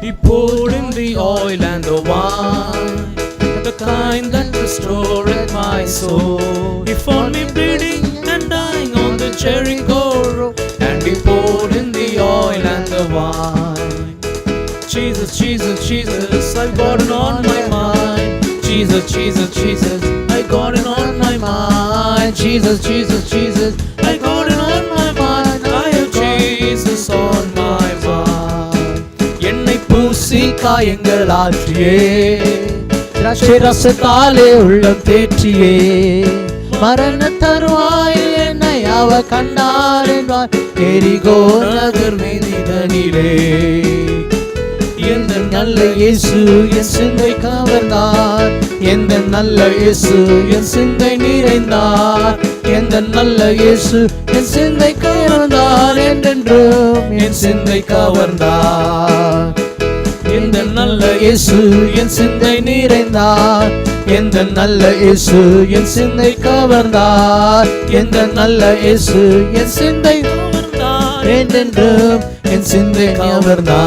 He poured in the oil and the wine, the kind that restored my soul. He found me bleeding and dying on the Jericho road, and He poured in the oil and the wine. Jesus, Jesus, Jesus, I've got it on my mind. Jesus, Jesus, Jesus, I got it on my mind. Jesus, Jesus, Jesus, I got it on my mind. I have Jesus on my mind. என்னை பூசி காயங்கள் ஆற்றியே, திராட்சை ரசத்தாலே உள்ளம் தேற்றியே, மரண தருவாயில் என்னை அவ கண்டார் என்பார் எரிகோ நகர் மீதினிலே. எந்த நல்ல இயேசு என் சிந்தை கவர்ந்தார், எந்த நல்ல இயேசு என் சிந்தை நிறைந்தார், எந்த நல்ல இயேசு என் சிந்தை கவர்ந்தார், என்றென்றும் என் சிந்தை கவர்ந்தார். எந்த நல்ல இயேசு என் சிந்தை நிறைந்தார், எந்த நல்ல இயேசு என் சிந்தை கவர்ந்தார், எந்த நல்ல இயேசு என் சிந்தை கவர்ந்தார், என்றென்றும் என் சிந்தை கவர்ந்தார்.